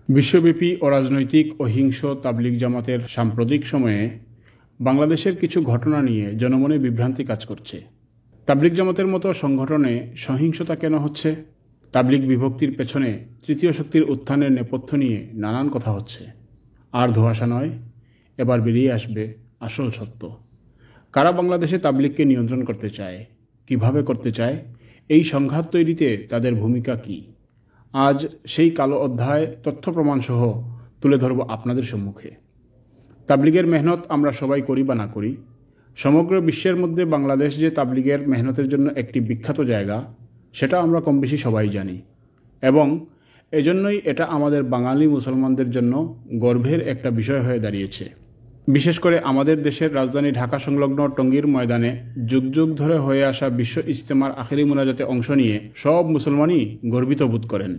বিশ্বব্যাপী অরাজনৈতিক ও হিংস্র তাবলিগ জামাতের সাম্প্রতিক সময়ে বাংলাদেশের কিছু ঘটনা নিয়ে জনমনে বিভ্রান্তি কাজ করছে। তাবলিগ জামাতের মতো সংগঠনে সহিংসতা কেন হচ্ছে? তাবলিগ বিভক্তির পেছনে তৃতীয় শক্তির উত্থানের নেপথ্য নিয়ে নানান কথা হচ্ছে। আর ধোঁয়াশা নয়, এবার বেরিয়ে আসবে আসল সত্য। কারা বাংলাদেশে তাবলিগকে নিয়ন্ত্রণ করতে চায়, কিভাবে করতে চায়, এই সংঘাত তৈরিতে তাদের ভূমিকা কী? আজ সেই কালো অধ্যায় তথ্য প্রমাণসহ তুলে ধরব আপনাদের সম্মুখে। তাবলিগের মেহনত আমরা সবাই করি বা না করি, সমগ্র বিশ্বের মধ্যে বাংলাদেশ যে তাবলিগের মেহনতের জন্য একটি বিখ্যাত জায়গা, সেটা আমরা কম বেশি সবাই জানি। এবং এজন্যই এটা আমাদের বাঙালি মুসলমানদের জন্য গর্বের একটা বিষয় হয়ে দাঁড়িয়েছে। বিশেষ করে আমাদের দেশের রাজধানী ঢাকা সংলগ্ন টঙ্গীর ময়দানে যুগ যুগ ধরে হয়ে আসা বিশ্ব ইজতেমার আখেরি মোনাজাতে অংশ নিয়ে সব মুসলমানই গর্বিত বোধ করেন।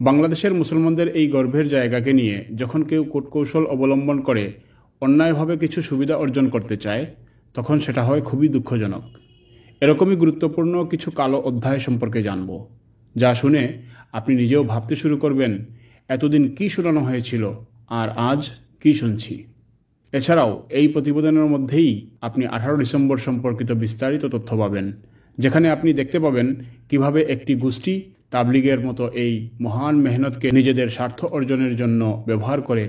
বাংলাদেশের মুসলমানদের এই গর্বের জায়গাকে নিয়ে যখন কেউ কূটকৌশল অবলম্বন করে অন্যায়ভাবে কিছু সুবিধা অর্জন করতে চায়, তখন সেটা হয় খুবই দুঃখজনক। এরকমই গুরুত্বপূর্ণ কিছু কালো অধ্যায় সম্পর্কে জানব, যা শুনে আপনি নিজেও ভাবতে শুরু করবেন, এতদিন কি শোনানো হয়েছিল আর আজ কি শুনছি। এছাড়াও এই প্রতিবেদনের মধ্যেই আপনি 18 ডিসেম্বর সম্পর্কিত বিস্তারিত তথ্য পাবেন, যেখানে আপনি দেখতে পাবেন কিভাবে একটি গোষ্ঠী তাবলিগের মতো এই মহান মেহনতকে নিজেদের স্বার্থ অর্জনের জন্য ব্যবহার করে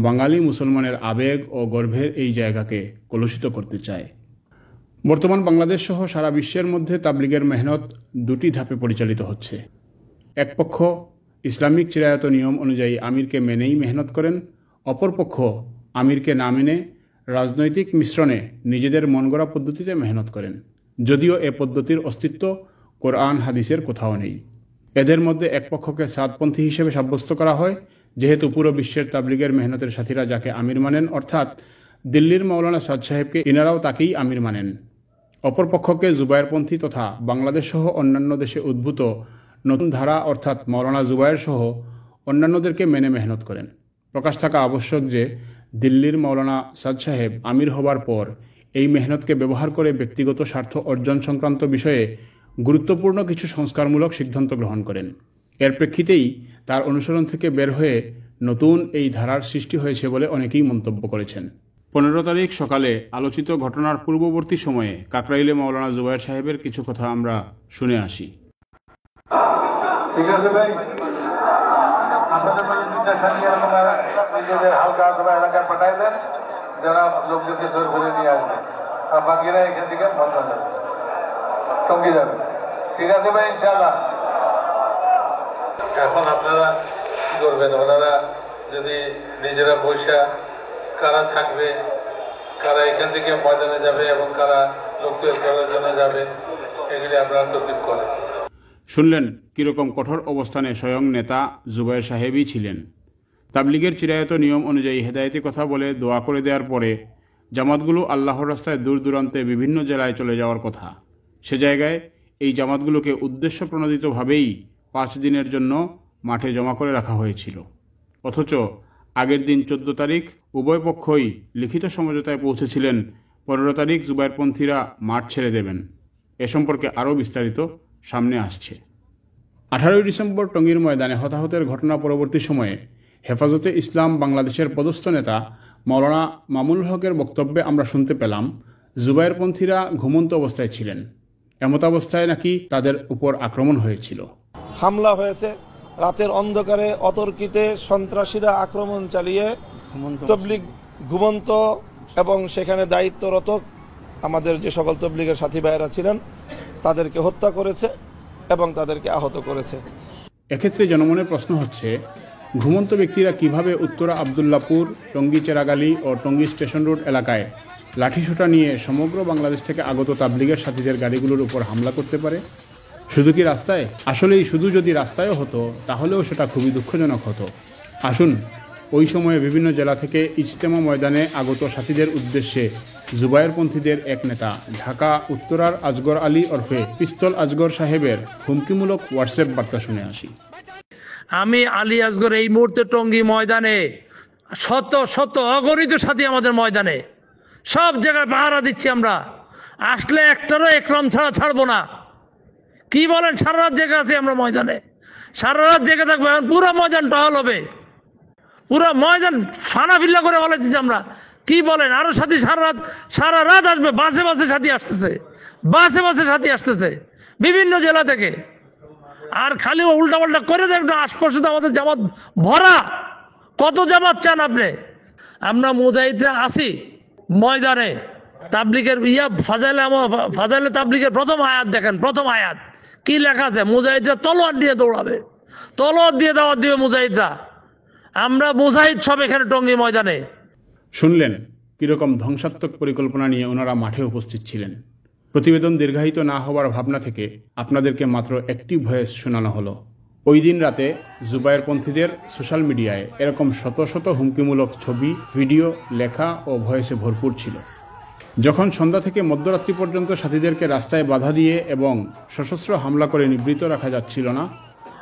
বাঙালি মুসলমানের আবেগ ও গর্বের এই জায়গাকে কলুষিত করতে চায়। বর্তমান বাংলাদেশ সহ সারা বিশ্বের মধ্যে তাবলিগের মেহনত দুটি ধাপে পরিচালিত হচ্ছে। এক পক্ষ ইসলামিক চিরায়ত নিয়ম অনুযায়ী আমিরকে মেনেই মেহনত করেন, অপরপক্ষ আমিরকে না মেনে রাজনৈতিক মিশ্রণে নিজেদের মনগড়া পদ্ধতিতে মেহনত করেন, যদিও এ পদ্ধতির অস্তিত্ব কোরআন হাদিসের কোথাও নেই। এদের মধ্যে এক পক্ষকে সাদপন্থী হিসেবে সাব্যস্ত করা হয়, যেহেতু পুরো বিশ্বের তাবলিগের মেহনতের সাথীরা যাকে আমির মানেন, অর্থাৎ দিল্লির মাওলানা সাদ সাহেবকে, ইনারাও তাকেই আমির মানেন। অপর পক্ষকে জুবায়েরপন্থী তথা বাংলাদেশ সহ অন্যান্য দেশে উদ্ভূত নতুন ধারা অর্থাৎ মাওলানা জুবায়ের সহ অন্যান্যদেরকে মেনে মেহনত করেন। প্রকাশ থাকা আবশ্যক যে দিল্লির মাওলানা সাদ সাহেব আমির হবার পর এই মেহনতকে ব্যবহার করে ব্যক্তিগত স্বার্থ অর্জন সংক্রান্ত বিষয়ে গুরুত্বপূর্ণ কিছু সংস্কারমূলক সিদ্ধান্ত গ্রহণ করেন। এর প্রেক্ষিতেই তার অনুসরণ থেকে বের হয়ে নতুন এই ধারার সৃষ্টি হয়েছে বলে অনেকেই মন্তব্য করেছেন। 15 তারিখ সকালে আলোচিত ঘটনার পূর্ববর্তী সময়ে কাকরাইলে মাওলানা জুবায়ের সাহেবের কিছু কথা আমরা শুনে আসি। ঠিক আছে ভাই, আপনাদের মধ্যে দুইটা সাথী নিজেদের হালকা অথবা এলাকায় পাঠাই দেন, যারা লোকজনকে ধরে ধরে নিয়ে আসবে, আর বাকিরা এখান থেকে বন্ধ যাবে, টঙ্গি যাবে। ঠিক আছে ভাই, ইনশাআল্লাহ। এখন আপনারা কি করবেন? ওনারা যদি নিজেরা বৈশা কারা থাকবে, কারা এখান থেকে ময়দানে যাবে এবং কারা লোক তৈরি করার জন্য যাবে, এগুলি আপনারা তরতিব করেন। শুনলেন কিরকম কঠোর অবস্থানে স্বয়ং নেতা জুবায়ের সাহেবই ছিলেন। তাবলিগের চিরায়ত নিয়ম অনুযায়ী হেদায়েতি কথা বলে দোয়া করে দেওয়ার পরে জামাতগুলো আল্লাহর রাস্তায় দূর দূরান্তে বিভিন্ন জেলায় চলে যাওয়ার কথা। সে জায়গায় এই জামাতগুলোকে উদ্দেশ্য প্রণোদিতভাবেই 5 দিনের জন্য মাঠে জমা করে রাখা হয়েছিল। অথচ আগের দিন 14 তারিখ উভয় পক্ষই লিখিত সমঝোতায় পৌঁছেছিলেন 15 তারিখ জুবায়েরপন্থীরা মাঠ ছেড়ে দেবেন। এ সম্পর্কে আরও বিস্তারিত সামনে আসছে। 18 ডিসেম্বর টঙ্গীর ময়দানে হতাহতের ঘটনা পরবর্তী সময়ে হেফাজতে ইসলাম বাংলাদেশের পদস্থ নেতা মাওলানা মামুনুল হকের বক্তব্যে আমরা শুনতে পেলাম, জুবায়েরপন্থীরা ঘুমন্ত অবস্থায় ছিলেন, এমতাবস্থায় নাকি তাদের উপর আক্রমণ হয়েছিল। হামলা হয়েছে রাতের অন্ধকারে, অতর্কিতে সন্ত্রাসীরা আক্রমণ চালিয়ে তবলিগ ঘুমন্ত এবং সেখানে দায়িত্বরত আমাদের যে সকল তবলিগের সাথী ভাইয়েরা ছিলেন তাদেরকে হত্যা করেছে এবং তাদেরকে আহত করেছে। এক্ষেত্রে জনমনে প্রশ্ন হচ্ছে, ঘুমন্ত ব্যক্তিরা কিভাবে উত্তরা আবদুল্লাপুর, টঙ্গী চেরাগালি ও টঙ্গী স্টেশন রোড এলাকায় লাঠিসোঁটা নিয়ে সমগ্র বাংলাদেশ থেকে আগত তাবলিগের সাথীদের গাড়িগুলোর উপর হামলা করতে পারে? শুধু কি রাস্তায়? আসলেই শুধু যদি রাস্তায়ও হতো তাহলেও সেটা খুবই দুঃখজনক হতো। আসুন ওই সময়ে বিভিন্ন জেলা থেকে ইজতেমা ময়দানে আগত সাথীদের উদ্দেশ্যে জুবায়েরপন্থীদের এক নেতা ঢাকা উত্তরার আজগর আলী ওরফে পিস্তল আজগর সাহেবের হুমকিমূলক হোয়াটসঅ্যাপ বার্তা শুনে আসি। আমি আলী আসগর এই মুহূর্তে টঙ্গী ময়দানে শত শত অগণিত সাথী আমাদের ময়দানে সব জায়গায় পাহারা দিচ্ছি। আমরা আসলে একটারও একরম ছাড়া ছাড়বো না। কি বলেন? সারা রাত জেগে আছি আমরা ময়দানে, সারা রাত জেগে থাকবো। এখন পুরো ময়দান টহল হবে। পুরো ময়দান ফানাফিল্লা করে বলেছি আমরা। কি বলেন? আরো সাথী সারা রাত আসবে, বাসে বাসে সাথী আসতেছে, বাসে বাসে সাথী আসতেছে বিভিন্ন জেলা থেকে। আর খালি উল্টা পাল্টা করে দেখবেন, আশপাশে তো আমাদের জামাত ভরা। কত জামাত চান আপনি? আমরা মুজাহিদরা আসি ময়দানে। তাবলিগের ফাজাইলে তাবলিগের প্রথম আয়াত দেখেন, প্রথম আয়াত কি লেখা আছে? মুজাহিদরা তলোয়ার দিয়ে দৌড়াবে, তলোয়ার দিয়ে দাওয়াত দিবে মুজাহিদরা। আমরা মুজাহিদ সব এখানে টঙ্গী ময়দানে। শুনলেন কিরকম ধ্বংসাত্মক পরিকল্পনা নিয়ে ওনারা মাঠে উপস্থিত ছিলেন। প্রতিবেদন দীর্ঘায়িত না হওয়ার ভাবনা থেকে আপনাদেরকে মাত্র একটি ভয়েস শোনানো হলো। ওই দিন রাতে জুবায়েরপন্থীদের সোশ্যাল মিডিয়ায় এরকম শত শত হুমকিমূলক ছবি, ভিডিও, লেখা ও ভয়েসে ভরপুর ছিল। যখন সন্ধ্যা থেকে মধ্যরাত্রি পর্যন্ত সাথীদেরকে রাস্তায় বাধা দিয়ে এবং সশস্ত্র হামলা করে নিবৃত রাখা যাচ্ছিল না,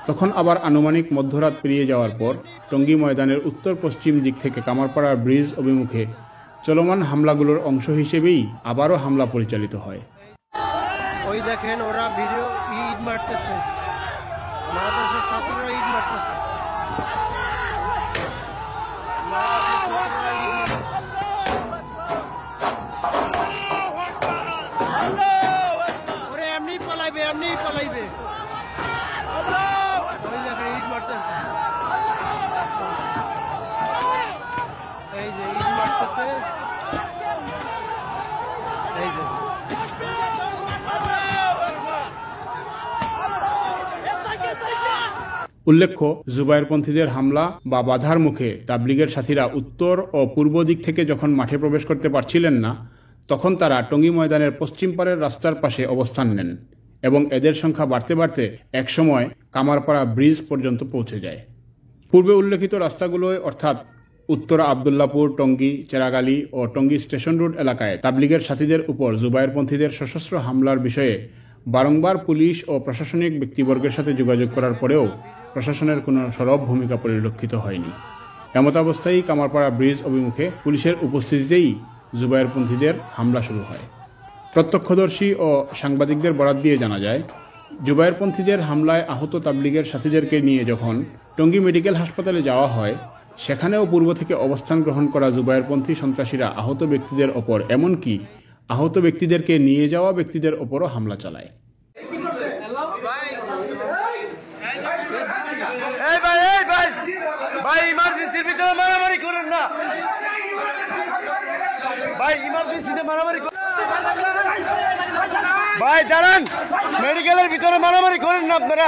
তখন আবার আনুমানিক মধ্যরাত পেরিয়ে যাওয়ার পর টঙ্গী ময়দানের উত্তর পশ্চিম দিক থেকে কামারপাড়া ব্রিজ অভিমুখে চলমান হামলাগুলোর অংশ হিসেবেই আবারও হামলা পরিচালিত হয়। ওই দেখেন ওরা ভিডিও ইট মারতেছে, মাদ্রাসার ছাত্ররা ইট মারতেছে। ওরে এমনি পালাইবে, এমনি পালাইবে। ওই দেখেন ইট মারতেছে, এই যে ইট মারতেছে, এই যে উল্লেখ্য, জুবায়েরপন্থীদের হামলা বা বাধার মুখে তাবলিগের সাথীরা উত্তর ও পূর্ব দিক থেকে যখন মাঠে প্রবেশ করতে পারছিলেন না, তখন তারা টঙ্গী ময়দানের পশ্চিম পাড়ের রাস্তার পাশে অবস্থান নেন এবং এদের সংখ্যা বাড়তে বাড়তে একসময় কামারপাড়া ব্রিজ পর্যন্ত পৌঁছে যায়। পূর্বে উল্লেখিত রাস্তাগুলোয় অর্থাৎ উত্তরা আবদুল্লাপুর, টঙ্গী, চেরাগালী ও টঙ্গী স্টেশন রোড এলাকায় তাবলিগের সাথীদের উপর জুবায়েরপন্থীদের সশস্ত্র হামলার বিষয়ে বারংবার পুলিশ ও প্রশাসনিক ব্যক্তিবর্গের সাথে যোগাযোগ করার পরেও প্রশাসনের কোনো সরব ভূমিকা পরিলক্ষিত হয়নি। এমতাবস্থায় কামারপাড়া ব্রিজ অভিমুখে পুলিশের উপস্থিতিতেই জুবায়েরপন্থীদের হামলা শুরু হয়। প্রত্যক্ষদর্শী ও সাংবাদিকদের বরাত দিয়ে জানা যায়, জুবায়েরপন্থীদের হামলায় আহত তাবলিগের সাথীদেরকে নিয়ে যখন টঙ্গী মেডিকেল হাসপাতালে যাওয়া হয়, সেখানেও পূর্ব থেকে অবস্থান গ্রহণ করা জুবায়েরপন্থী সন্ত্রাসীরা আহত ব্যক্তিদের ওপর, এমনকি আহত ব্যক্তিদেরকে নিয়ে যাওয়া ব্যক্তিদের ওপরও হামলা চালায়। ভাই ইমার্জেন্সির ভিতরে মারামারি করেন না, ভাই ইমার্জেন্সিতে মারামারি ভাই দাঁড়ান, মেডিকেলের ভিতরে মারামারি করেন না আপনারা।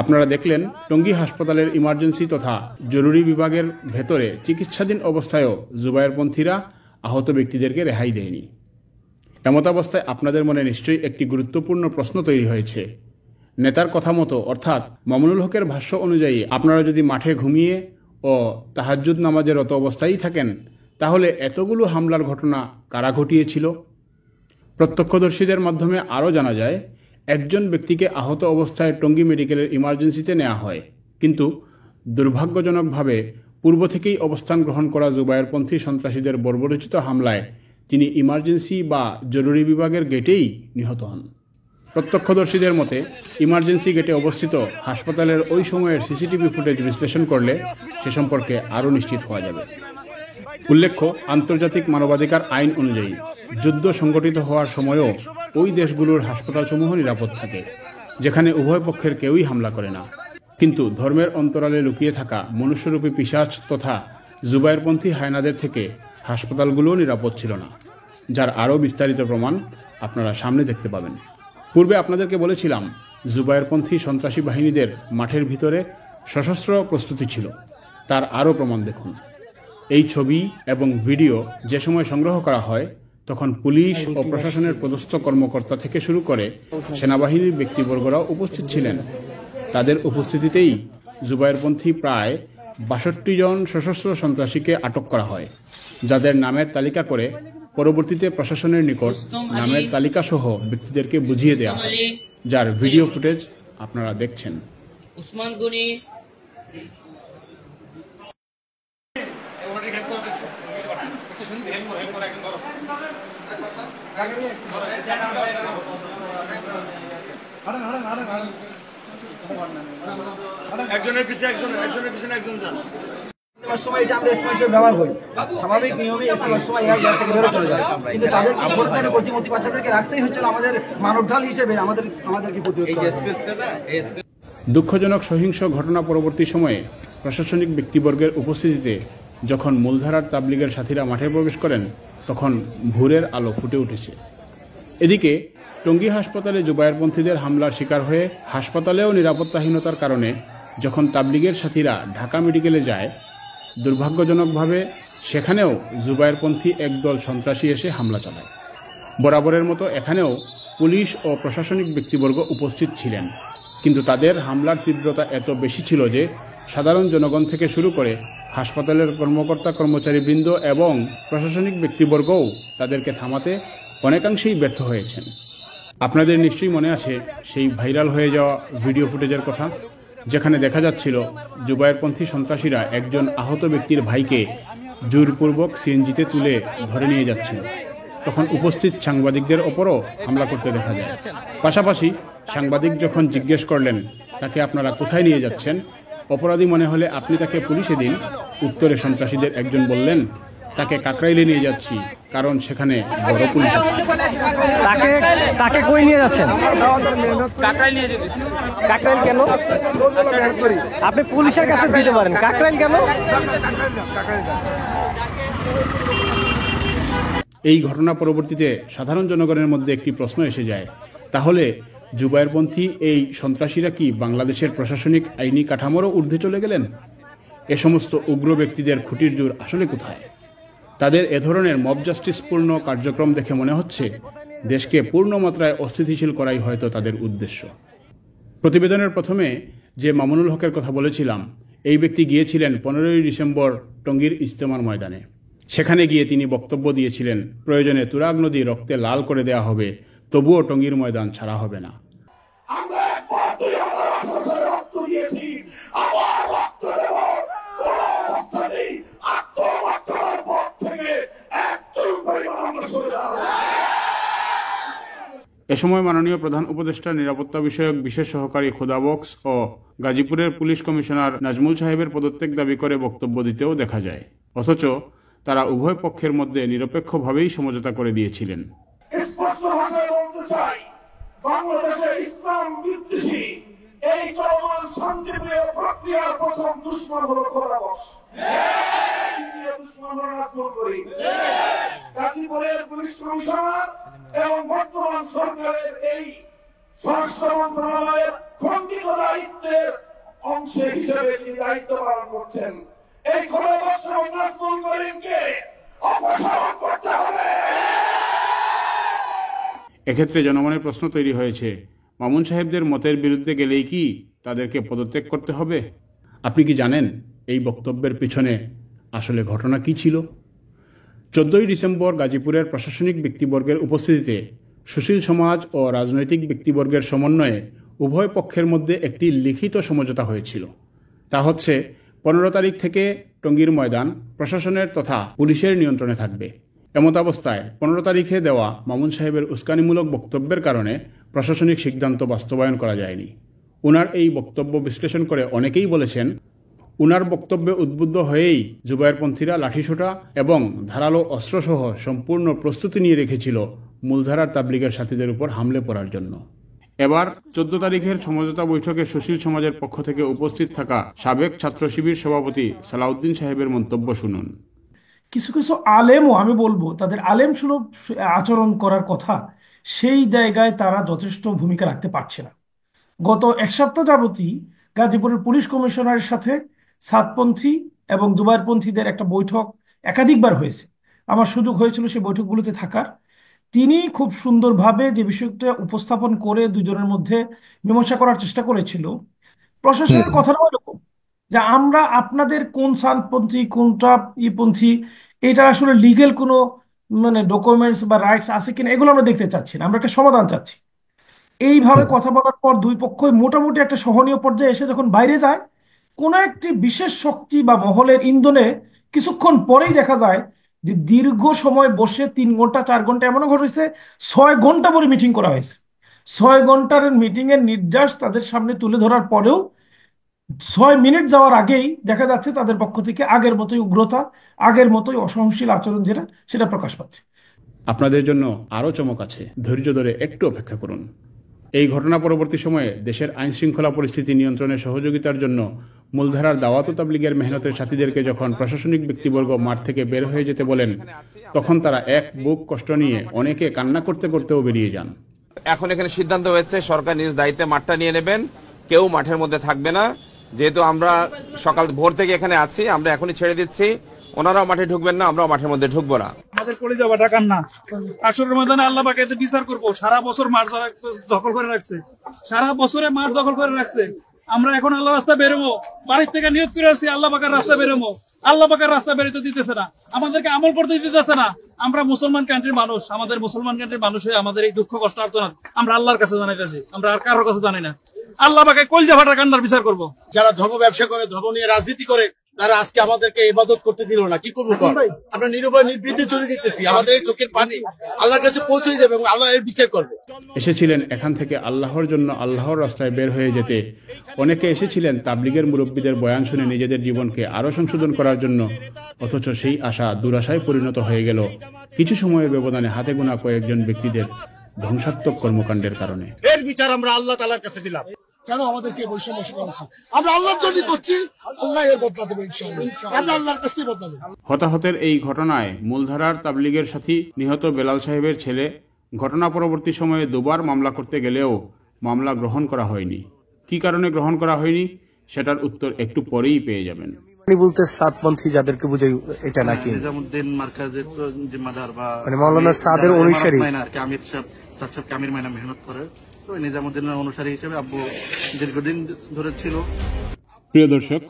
আপনারা দেখলেন টঙ্গী হাসপাতালের ইমার্জেন্সি তথা জরুরি বিভাগের ভেতরে চিকিৎসাধীন অবস্থায়ও জুবায়েরপন্থীরা আহত ব্যক্তিদেরকে রেহাই দেয়নি। এমতাবস্থায় আপনাদের মনে নিশ্চয়ই একটি গুরুত্বপূর্ণ প্রশ্ন তৈরি হয়েছে। নেতার কথা মতো অর্থাৎ মামুনুল হকের ভাষ্য অনুযায়ী আপনারা যদি মাঠে ঘুমিয়ে ও তাহাজ্জুদ নামাজে রত অবস্থায় থাকেন, তাহলে এতগুলো হামলার ঘটনা কারা ঘটিয়েছিল? প্রত্যক্ষদর্শীদের মাধ্যমে আরও জানা যায়, একজন ব্যক্তিকে আহত অবস্থায় টঙ্গী মেডিকেলের ইমার্জেন্সিতে নেওয়া হয়, কিন্তু দুর্ভাগ্যজনকভাবে পূর্ব থেকেই অবস্থান গ্রহণ করা জুবায়েরপন্থী সন্ত্রাসীদের বর্বরোচিত হামলায় তিনি ইমার্জেন্সি বা জরুরি বিভাগের গেটেই নিহত হন। প্রত্যক্ষদর্শীদের মতে, ইমার্জেন্সি গেটে অবস্থিত হাসপাতালের ওই সময়ের সিসিটিভি ফুটেজ বিশ্লেষণ করলে সে সম্পর্কে আরও নিশ্চিত হওয়া যাবে। উল্লেখ্য, আন্তর্জাতিক মানবাধিকার আইন অনুযায়ী যুদ্ধ সংগঠিত হওয়ার সময়ও ওই দেশগুলোর হাসপাতালসমূহ নিরাপদ থাকে, যেখানে উভয় পক্ষের কেউই হামলা করে না। কিন্তু ধর্মের অন্তরালে লুকিয়ে থাকা মনুষ্যরূপী পিশাচ তথা জুবায়েরপন্থী হায়নাদের থেকে হাসপাতালগুলোও নিরাপদ ছিল না, যার আরও বিস্তারিত প্রমাণ আপনারা সামনে দেখতে পাবেন। পূর্বে আপনাদেরকে বলেছিলাম, জুবায়েরপন্থী সন্ত্রাসী বাহিনীদের মাঠের ভিতরে সশস্ত্র প্রস্তুতি ছিল। তার আরও প্রমাণ দেখুন। এই ছবি এবং ভিডিও যে সময় সংগ্রহ করা হয়, তখন পুলিশ ও প্রশাসনের পদস্থ কর্মকর্তা থেকে শুরু করে সেনাবাহিনীর ব্যক্তিবর্গরাও উপস্থিত ছিলেন। তাদের উপস্থিতিতেই জুবায়েরপন্থী প্রায় ৬২ জন সশস্ত্র সন্ত্রাসীকে আটক করা হয়, যাদের নামের তালিকা করে পরবর্তীতে প্রশাসনের নিকট নামের তালিকা সহ ব্যক্তিদেরকে বুঝিয়ে দেওয়া হয়, যার ভিডিও ফুটেজ আপনারা দেখছেন। উসমান গনি একজনের পিছনে একজন যান। ইজতেমার সময় এটা আমরা ইজতেমার হিসেবে ব্যবহার করি, স্বাভাবিক নিয়মে ইজতেমার সময় এরা গ্যাস থেকে বেরো চলে যায়, কিন্তু তাদের কি সরকারের কর্তৃপক্ষ বাচ্চাদেরকে রাখছেই হচ্ছে আমাদের মানব ঢাল হিসেবে আমাদেরকে প্রতিরোধ করা। দুঃখজনক সহিংস ঘটনা পরবর্তী সময়ে প্রশাসনিক ব্যক্তিবর্গের উপস্থিতিতে যখন মূলধারার তাবলিগের সাথীরা মাঠে প্রবেশ করেন তখন ভোরের আলো ফুটে উঠেছে। এদিকে টঙ্গী হাসপাতালে জুবায়েরপন্থীদের হামলার শিকার হয়ে হাসপাতালেও নিরাপত্তাহীনতার কারণে যখন তাবলিগের সাথীরা ঢাকা মেডিকেলে যায়, দুর্ভাগ্যজনকভাবে সেখানেও জুবায়েরপন্থী একদল সন্ত্রাসী এসে হামলা চালায়। বরাবরের মতো এখানেও পুলিশ ও প্রশাসনিক ব্যক্তিবর্গ উপস্থিত ছিলেন, কিন্তু তাদের হামলার তীব্রতা এত বেশি ছিল যে সাধারণ জনগণ থেকে শুরু করে হাসপাতালের কর্মকর্তা কর্মচারীবৃন্দ এবং প্রশাসনিক ব্যক্তিবর্গও তাদেরকে থামাতে অনেকাংশেই ব্যর্থ হয়েছেন। আপনাদের নিশ্চয়ই মনে আছে সেই ভাইরাল হয়ে যাওয়া ভিডিও ফুটেজের কথা, যেখানে দেখা যাচ্ছিল জুবায়েরপন্থী সন্ত্রাসীরা একজন আহত ব্যক্তির ভাইকে জোরপূর্বক সিএনজিতে তুলে ধরে নিয়ে যাচ্ছিল। তখন উপস্থিত সাংবাদিকদের ওপরও হামলা করতে দেখা যায়। পাশাপাশি সাংবাদিক যখন জিজ্ঞেস করলেন তাকে আপনারা কোথায় নিয়ে যাচ্ছেন, অপরাধী মনে হলে আপনি তাকে পুলিশে দিন, উত্তরে সন্ত্রাসীদের একজন বললেন তাকে কাকরাইলে নিয়ে যাচ্ছি, কারণ সেখানে বড় পুলিশ আছে। তাকে কই নিয়ে যাচ্ছেন? কাকরাইল কেন? আপনি পুলিশের কাছে দিতে পারেন, কাকরাইল কেন? এই ঘটনা পরবর্তীতে সাধারণ জনগণের মধ্যে একটি প্রশ্ন এসে যায়, তাহলে জুবায়েরপন্থী এই সন্ত্রাসীরা কি বাংলাদেশের প্রশাসনিক আইনি কাঠামোরও ঊর্ধ্বে চলে গেলেন? এ সমস্ত উগ্র ব্যক্তিদের খুঁটির জোর আসলে কোথায়? তাদের এ ধরনের মব জাস্টিসপূর্ণ কার্যক্রম দেখে মনে হচ্ছে দেশকে পূর্ণ মাত্রায় অস্থিতিশীল করাই হয়তো তাদের উদ্দেশ্য। প্রতিবেদনের প্রথমে যে মামুনুল হকের কথা বলেছিলাম, এই ব্যক্তি গিয়েছিলেন 15ই ডিসেম্বর টঙ্গীর ইজতেমার ময়দানে। সেখানে গিয়ে তিনি বক্তব্য দিয়েছিলেন প্রয়োজনে তুরাগ নদী রক্তে লাল করে দেওয়া হবে, তবুও টঙ্গীর ময়দান ছাড়া হবে না। এ সময় মাননীয় প্রধান উপদেষ্টা নিরাপত্তা বিষয়ক বিশেষ সহকারী খোদা বক্স ও গাজীপুরের পুলিশ কমিশনার নাজমুল সাহেবের পদত্যাগ দাবি করে বক্তব্য দিতেও দেখা যায়, অথচ তারা উভয় পক্ষের মধ্যে নিরপেক্ষভাবেই সমঝোতা করে দিয়েছিলেন। বাংলাদেশে ইসলাম বিদ্বেষী এই চলমান শান্তিপ্রিয় প্রক্রিয়ার প্রথম দুশ্মন হলো খোদা বক্স, দ্বিতীয় দুশ্মন হলো নাজমুল করিম। গাজীপুরের পুলিশ কমিশনার এবং বর্তমান সরকারের এই স্বরাষ্ট্র মন্ত্রণালয়ের খণ্ডিত দায়িত্বের অংশ হিসেবে তিনি দায়িত্ব পালন করছেন। এই খোদা বক্স এবং নাজমুল করিমকে অপসারণ করতে হবে। এক্ষেত্রে জনমনের প্রশ্ন তৈরি হয়েছে, মামুন সাহেবদের মতের বিরুদ্ধে গেলেই কি তাদেরকে পদত্যাগ করতে হবে? আপনি কি জানেন এই বক্তব্যের পিছনে আসলে ঘটনা কি ছিল? 14ই ডিসেম্বর গাজীপুরের প্রশাসনিক ব্যক্তিবর্গের উপস্থিতিতে সুশীল সমাজ ও রাজনৈতিক ব্যক্তিবর্গের সমন্বয়ে উভয় পক্ষের মধ্যে একটি লিখিত সমঝোতা হয়েছিল। তা হচ্ছে 15 তারিখ থেকে টঙ্গীর ময়দান প্রশাসনের তথা পুলিশের নিয়ন্ত্রণে থাকবে। এমতাবস্থায় 15 তারিখে দেওয়া মামুন সাহেবের উস্কানিমূলক বক্তব্যের কারণে প্রশাসনিক সিদ্ধান্ত বাস্তবায়ন করা যায়নি। উনার এই বক্তব্য বিশ্লেষণ করে অনেকেই বলেছেন, উনার বক্তব্যে উদ্বুদ্ধ হয়েই জুবায়েরপন্থীরা লাঠিসোঁটা এবং ধারালো অস্ত্রসহ সম্পূর্ণ প্রস্তুতি নিয়ে রেখেছিল মূলধারার তাবলিগের সাথীদের উপর হামলে পড়ার জন্য। এবার 14 তারিখের সমঝোতা বৈঠকে সুশীল সমাজের পক্ষ থেকে উপস্থিত থাকা সাবেক ছাত্র শিবির সভাপতি সালাউদ্দিন সাহেবের মন্তব্য শুনুন। কিছু কিছু আলেমও, আমি বলবো তাদের আলেম সুলভ আচরণ করার কথা, সেই জায়গায় তারা যথেষ্ট ভূমিকা রাখতে পারছে না। গত এক সপ্তাহ যাবতই গাজীপুরের পুলিশ কমিশনারের সাথে সাতপন্থী এবং জুবায়েরপন্থীদের একটা বৈঠক একাধিকবার হয়েছে। আমার সুযোগ হয়েছিল সেই বৈঠকগুলোতে থাকার। তিনি খুব সুন্দরভাবে যে বিষয়টা উপস্থাপন করে দুজনের মধ্যে মীমাংসা করার চেষ্টা করেছিল। প্রশাসনের কথাটা এরকম যে আমরা আপনাদের কোন সাতপন্থী কোনটা ইপন্থী, এটা আসলে লিগেল কোনো ডকুমেন্টস বা রাইটস আছে কিনা এগুলো আমরা দেখতে চাচ্ছি না, আমরা একটা সমাধান চাচ্ছি। এইভাবে কথা বলার পর দুই পক্ষই মোটামুটি একটা সহনীয় পর্যায়ে এসে যখন বাইরে যায়, কোনো একটি বিশেষ শক্তি বা মহলের ইন্ধনে কিছুক্ষণ পরেই দেখা যায় যে দীর্ঘ সময় বসে 3 ঘন্টা 4 ঘন্টা, এমনও ঘটেছে 6 ঘন্টা পরে মিটিং করা হয়েছে। 6 ঘন্টার মিটিংয়ের নির্দেশ তাদের সামনে তুলে ধরার পরেও 6 মিনিট যাওয়ার আগেই দেখা যাচ্ছে তাদের পক্ষ থেকে আগের মতোই উগ্রতা, আগের মতোই অসহনশীল আচরণ সেটা প্রকাশ পাচ্ছে। আপনাদের জন্য আরও চমক আছে, ধৈর্য ধরে একটু অপেক্ষা করুন। এই ঘটনা পরবর্তী সময়ে দেশের আইনশৃঙ্খলা পরিস্থিতি নিয়ন্ত্রণে সহযোগিতার জন্য মূলধারার দাওয়াত ও তাবলীগের মেহনতের সাথীদেরকে যখন প্রশাসনিক ব্যক্তিবর্গ মাঠ থেকে বের হয়ে যেতে বলেন, তখন তারা এক বুক কষ্ট নিয়ে অনেকে কান্না করতে করতেও বেরিয়ে যান। এখন এখানে সিদ্ধান্ত হয়েছে সরকার নিজ দায়িত্বে মাঠটা নিয়ে নেবেন, কেউ মাঠের মধ্যে থাকবে না। যেহেতু আমরা সকাল ভোর থেকে এখানে আছি, আমরা এখনই ছেড়ে দিচ্ছি, ওনারাও মাঠে ঢুকবেন না, আমরাও মাঠের মধ্যে ঢুকবো না। আমাদের করে যাওয়া টাকার না, আসরের ময়দানে আল্লাহ পাক এতে বিচার করবো। সারা বছর মাঠ দখল করে রাখছে, সারা বছরে মাঠ দখল করে রাখছে। আমরা এখন আল্লাহ রাস্তা বেরোবো, বাড়ির থেকে নিয়োগ করে আসছি আল্লাহ পাকের রাস্তা বেরোবো, আল্লাহ পাকের রাস্তা বেরোতে দিতেছে না, আমাদেরকে আমল করতে দিতেছে না। আমরা মুসলমান কান্ট্রির মানুষ, আমাদের মুসলমান কান্ট্রির মানুষ হয়ে আমাদের এই দুঃখ কষ্ট আর্তনাদ আমরা আল্লাহর কাছে জানাইতেছি, আমরা আর কারোর কাছে জানি না। আল্লাহ পাকে কলজা ফাটা কান্নার বিচার করবো। যারা ধর্ম ব্যবসা করে, ধর্ম নিয়ে রাজনীতি করে, তারা আজকে আমাদেরকে ইবাদত করতে দিল না। কি করবো? আমরা নিরুপায় নিবৃত্তে চলে যেতেছি, আমাদের এই চোখের পানি আল্লাহর কাছে পৌঁছে যাবে এবং আল্লাহ এর বিচার করবে। এসেছিলেন এখান থেকে আল্লাহর জন্য আল্লাহর রাস্তায় বের হয়ে যেতে, অনেকে এসেছিলেন তাবলীগের মুরব্বীদের বয়ান শুনে নিজেদের জীবনকে আরো সংশোধন করার জন্য। অথচ সেই আশা দুরাশায় পরিণত হয়ে গেল কিছু সময়ের ব্যবধানে হাতে গোনা কয়েকজন ব্যক্তিদের ধ্বংসাত্মক কর্মকাণ্ডের কারণে। এর বিচার আমরা আল্লাহ তাআলার কাছে দিলাম। কেন আমাদেরকে বৈষম্য শেখানো? আমরা আল্লাহর জন্য করছি, আল্লাহ এর বদলা দেবে ইনশাআল্লাহ। আমরা আল্লাহর কাছে বদলা দেব। হতাহতের এই ঘটনায় মূলধারার তাবলীগের সাথী নিহত বেলাল সাহেবের ছেলে ঘটনা পরবর্তী সময়ে দুবার মামলা করতে গেলেও মামলা গ্রহণ করা হয়নি। কি কারণে গ্রহণ করা হয়নি সেটার উত্তর একটু পরেই পেয়ে যাবেন। বলতে সাতপন্থী যাদেরকে বুঝাই এটা নাকি নিজামুদ্দিন মার্কাজের জিম্মাদার বা মানে মাওলানা সাদের অনুসারী আমির সাহেব কামির মাইনা মেহনত করে, তো নিজামুদ্দিনের অনুসারী হিসেবে আব্বু দীর্ঘদিন ধরে ছিল। প্রিয় দর্শক,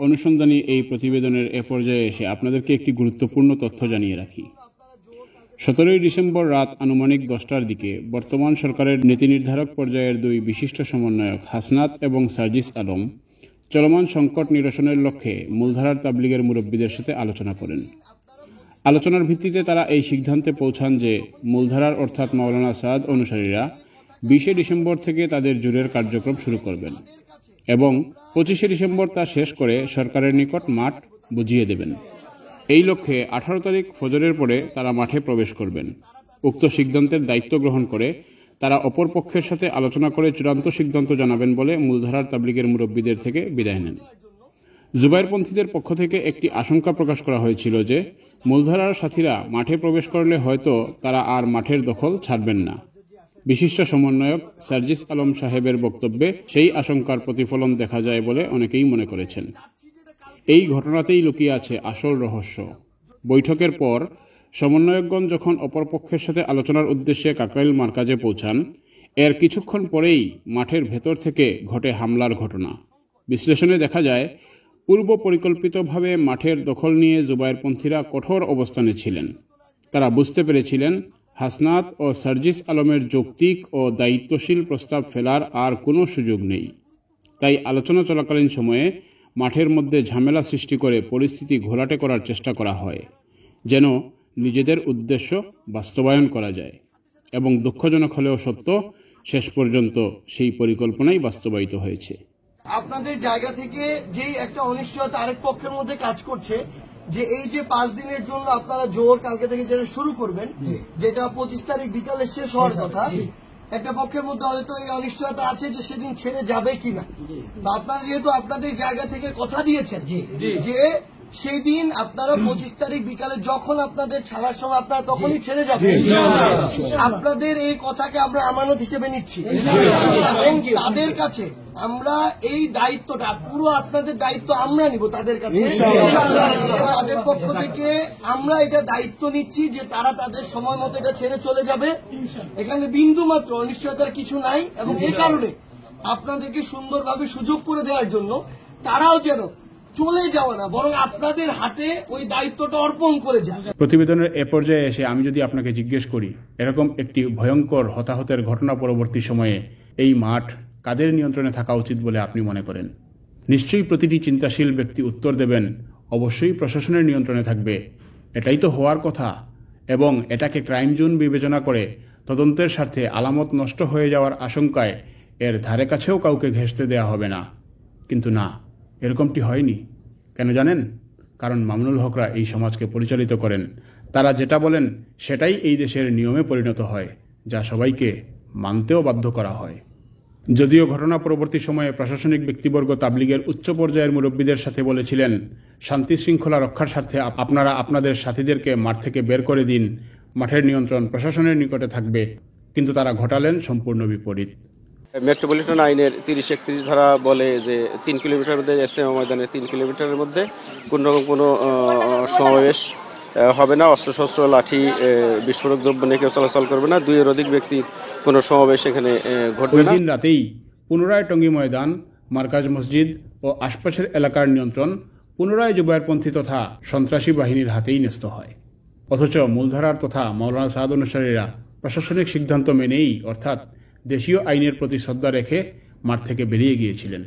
অনুসন্ধানী এই প্রতিবেদনের এ পর্যায়ে এসে আপনাদেরকে একটি গুরুত্বপূর্ণ তথ্য জানিয়ে রাখি। 17 ডিসেম্বর রাত আনুমানিক 10টার দিকে বর্তমান সরকারের নীতি নির্ধারক পর্যায়ের দুই বিশিষ্ট সমন্বয়ক হাসনাত এবং সার্জিস আলম চলমান সংকট নিরসনের লক্ষ্যে মূলধারার তাবলীগের মুরব্বীদের সাথে আলোচনা করেন। আলোচনার ভিত্তিতে তারা এই সিদ্ধান্তে পৌঁছান যে মূলধারার অর্থাৎ মাওলানা সাদ অনুসারীরা 20 ডিসেম্বর থেকে তাদের জোরের কার্যক্রম শুরু করবেন এবং 25 ডিসেম্বর তা শেষ করে সরকারের নিকট মাঠ বুঝিয়ে দেবেন। এই লক্ষ্যে 18 তারিখ ফজরের পরে তারা মাঠে প্রবেশ করবেন। উক্ত সিদ্ধান্তের দায়িত্ব গ্রহণ করে তারা অপর পক্ষের সাথে আলোচনা করে চূড়ান্ত সিদ্ধান্ত জানাবেন বলে মূলধারার তাবলীগের মুরব্বীদের থেকে বিদায় নেন। জুবাইরপন্থীদের পক্ষ থেকে একটি আশঙ্কা প্রকাশ করা হয়েছিল যে মূলধারার সাথীরা মাঠে প্রবেশ করলে হয়তো তারা আর মাঠের দখল ছাড়বেন না। বিশিষ্ট সমন্বয়ক সার্জিস আলম সাহেবের বক্তব্যে সেই আশঙ্কার প্রতিফলন দেখা যায় বলে অনেকেই মনে করেছেন। এই ঘটনাতেই লুকিয়ে আছে আসল রহস্য। বৈঠকের পর সমন্বয়কগণ যখন অপরপক্ষের সাথে আলোচনার উদ্দেশ্যে কাকরাইল মার্কাজে পৌঁছান, এর কিছুক্ষণ পরেই মাঠের ভেতর থেকে ঘটে হামলার ঘটনা। বিশ্লেষণে দেখা যায় পূর্ব পরিকল্পিতভাবে মাঠের দখল নিয়ে জুবাইরপন্থীরা কঠোর অবস্থানে ছিলেন। তারা বুঝতে পেরেছিলেন হাসনাত ও সার্জিস আলমের যৌক্তিক ও দায়িত্বশীল প্রস্তাব ফেলার আর কোনো সুযোগ নেই। তাই আলোচনা চলাকালীন সময়ে মাঠের মধ্যে ঝামেলা সৃষ্টি করে পরিস্থিতি ঘোলাটে করার চেষ্টা করা হয়, যেন নিজেদের উদ্দেশ্য বাস্তবায়ন করা যায়। এবং দুঃখজনক হলেও সত্য, শেষ পর্যন্ত সেই পরিকল্পনাই বাস্তবায়িত হয়েছে। আপনাদের জায়গা থেকে যেই একটা অনিশ্চয়তা আরেক পক্ষের মধ্যে কাজ করছে যে এই যে 5 দিনের জন্য আপনারা জোর কালকে থেকে যেটা শুরু করবেন, যেটা 25 তারিখ বিকালে শেষ হওয়ার কথা, একটা পক্ষের মধ্যে হয়তো এই অনিশ্চয়তা আছে যে সেদিন ছেড়ে যাবে কিনা। তো আপনারা যেহেতু আপনাদের জায়গা থেকে কথা দিয়েছেন যে সেই দিন আপনারা 25 তারিখ বিকালে যখন আপনাদের ছাড়ার সময় আপনারা তখনই ছেড়ে যাবেন, আপনাদের এই কথাকে আমরা আমানত হিসেবে নিচ্ছি এবং তাদের কাছে আমরা এই দায়িত্বটা পুরো আপনাদের দায়িত্ব আমরা নিব তাদের কাছে। তাদের পক্ষ থেকে আমরা এটা দায়িত্ব নিচ্ছি যে তারা তাদের সময় মতো এটা ছেড়ে চলে যাবে। এখানে বিন্দু মাত্র অনিশ্চয়তার কিছু নাই এবং এই কারণে আপনাদেরকে সুন্দরভাবে সুযোগ করে দেওয়ার জন্য তারাও যেন চলে যাওয়া না, বরং আপনাদের হাতে ওই দায়িত্বটা অর্পণ করে যায়। প্রতিবেদনের এ পর্যায়ে এসে আমি যদি আপনাকে জিজ্ঞেস করি, এরকম একটি ভয়ঙ্কর হতাহতের ঘটনা পরবর্তী সময়ে এই মাঠ কাদের নিয়ন্ত্রণে থাকা উচিত বলে আপনি মনে করেন? নিশ্চয়ই প্রতিটি চিন্তাশীল ব্যক্তি উত্তর দেবেন, অবশ্যই প্রশাসনের নিয়ন্ত্রণে থাকবে। এটাই তো হওয়ার কথা এবং এটাকে ক্রাইম জোন বিবেচনা করে তদন্তের স্বার্থে আলামত নষ্ট হয়ে যাওয়ার আশঙ্কায় এর ধারে কাছেও কাউকে ঘেঁষতে দেয়া হবে না। কিন্তু না, এরকমটি হয়নি। কেন জানেন? কারণ মামুনুল হকরা এই সমাজকে পরিচালিত করেন। তারা যেটা বলেন সেটাই এই দেশের নিয়মে পরিণত হয়, যা সবাইকে মানতেও বাধ্য করা হয়। যদিও ঘটনা পরবর্তী সময়ে প্রশাসনিক ব্যক্তিবর্গ তাবলিগের উচ্চ পর্যায়ের মুরব্বীদের সাথে বলেছিলেন, শান্তি শৃঙ্খলা রক্ষার স্বার্থে আপনারা আপনাদের সাথীদেরকে মাঠ থেকে বের করে দিন, মাঠের নিয়ন্ত্রণ প্রশাসনের নিকটে থাকবে, কিন্তু তারা ঘটালেন সম্পূর্ণ বিপরীত। মেট্রোপলিটন আইনের 30-31 ধারা বলে যে 3 কিলোমিটার মধ্যে ইজতেমা ময়দানে 3 কিলোমিটারের মধ্যে কোনো রকম কোনো সমাবেশ হবে না, অস্ত্রশস্ত্র লাঠি বিস্ফোরক দ্রব্য নিয়ে কেউ চলাচল করবে না, 2 এর অধিক ব্যক্তির কোনো সমাবেশ এখানে ঘটবে না। ওই দিন রাতেই পুনরায় টঙ্গী ময়দান, মার্কাজ মসজিদ ও আশপাশের এলাকার নিয়ন্ত্রণ পুনরায় জুবায়েরপন্থী তথা সন্ত্রাসী বাহিনীর হাতেই ন্যস্ত হয়। অথচ মূলধারার তথা মাওলানা সাদ অনুসারীরা প্রশাসনিক সিদ্ধান্ত মেনেই, অর্থাৎ দেশীয় আইনের প্রতি শ্রদ্ধা রেখে মাঠ থেকে বেরিয়ে গিয়েছিলেন।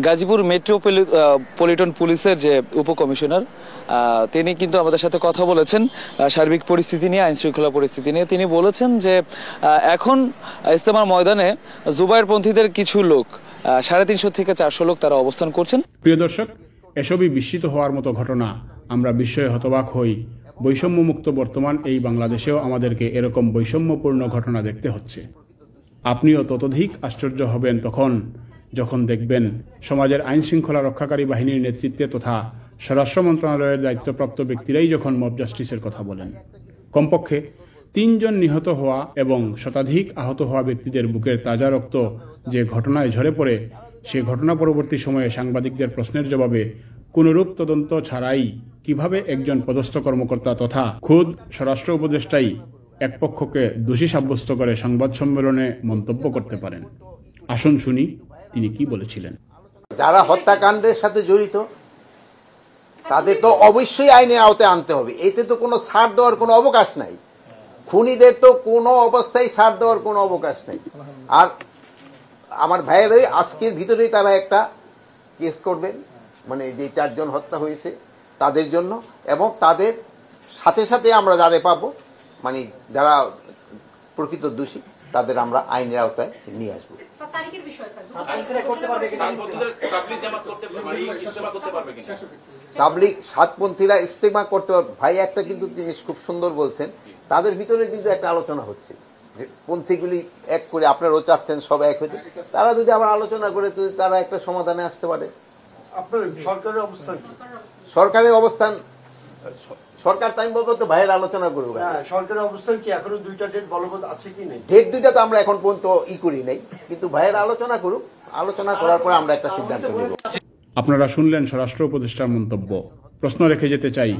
গাজীপুর মেট্রোপলিটন পুলিশের যে উপকমিশনার, তিনি কিন্তু আমাদের সাথে কথা বলেছেন সার্বিক পরিস্থিতি নিয়ে, আইন শৃঙ্খলা পরিস্থিতি নিয়ে। তিনি বলেছেন যে এখন ইজতেমার ময়দানে জুবায়েরপন্থীদের কিছু লোক 350 থেকে 400 লোক তারা অবস্থান করছেন। প্রিয় দর্শক, এসবই বিস্মিত হওয়ার মতো ঘটনা। আমরা বিস্ময়ে হতবাক হই। বৈষম্যমুক্ত বর্তমান এই বাংলাদেশেও আমাদেরকে এরকম বৈষম্যপূর্ণ ঘটনা দেখতে হচ্ছে। আপনিও ততোধিক আশ্চর্য হবেন যখন দেখবেন সমাজের আইন শৃঙ্খলা রক্ষাকারী বাহিনীর নেতৃত্বে তথা স্বরাষ্ট্র মন্ত্রণালয়ের দায়িত্বপ্রাপ্ত ব্যক্তিরাই যখন মব জাস্টিসের কথা বলেন। কমপক্ষে 3 জন নিহত হওয়া এবং শতাধিক আহত হওয়া ব্যক্তিদের বুকের তাজা রক্ত যে ঘটনায় ঝরে পড়ে, সে ঘটনা পরবর্তী সময়ে সাংবাদিকদের প্রশ্নের জবাবে কোনরূপ তদন্ত ছাড়াই কিভাবে একজন পদস্থ কর্মকর্তা তথা খুদ স্বরাষ্ট্র উপদেষ্টাই এক পক্ষকে দোষী সাব্যস্ত করে সংবাদ সম্মেলনে মন্তব্য করতে পারেন। আসুন শুনি তিনি কি বলেছিলেন। যারা হত্যাকাণ্ডের সাথে জড়িত তাদের তো অবশ্যই আইনের আওতায় আনতে হবে। এতে তো কোনো ছাড় দেওয়ার কোনো অবকাশ নাই। খুনিদের তো কোনো অবস্থায় ছাড় দেওয়ার কোনো অবকাশ নাই। আর আমার ভাইয়েরাই আজকের ভিতরেই তারা একটা কেস করবেন, মানে যে 4 জন হত্যা হয়েছে তাদের জন্য, এবং তাদের সাথে সাথে আমরা যাদের পাবো, মানে যারা প্রকৃত দোষী তাদের আমরা আইনের আওতায় নিয়ে আসবো। তাবলিগ সাতপন্থীরা ইস্তেমা করতে পারবে। ভাই একটা কিন্তু জিনিস খুব সুন্দর বলছেন, তাদের ভিতরে কিন্তু একটা আলোচনা হচ্ছে যে পন্থীগুলি এক করে, আপনারাও চাচ্ছেন সব এক হতে, তারা যদি আবার আলোচনা করে তারা একটা সমাধানে আসতে পারে। আপনার সরকারের অবস্থান কি? সরকারের অবস্থান, সরকার তাই বলবো তো ভাইয়ের আলোচনা করবো। সরকারের অবস্থান কি এখনো 2টা ডেট বলবৎ আছে কি নেই? ডেট 2টা তো আমরা এখন পর্যন্ত করি নাই, কিন্তু ভাইয়ের আলোচনা করুক, আলোচনা করার পরে আমরা একটা সিদ্ধান্ত নেব। আপনারা শুনলেন স্বরাষ্ট্র উপদেষ্টার মন্তব্য। প্রশ্ন রেখে যেতে চাই,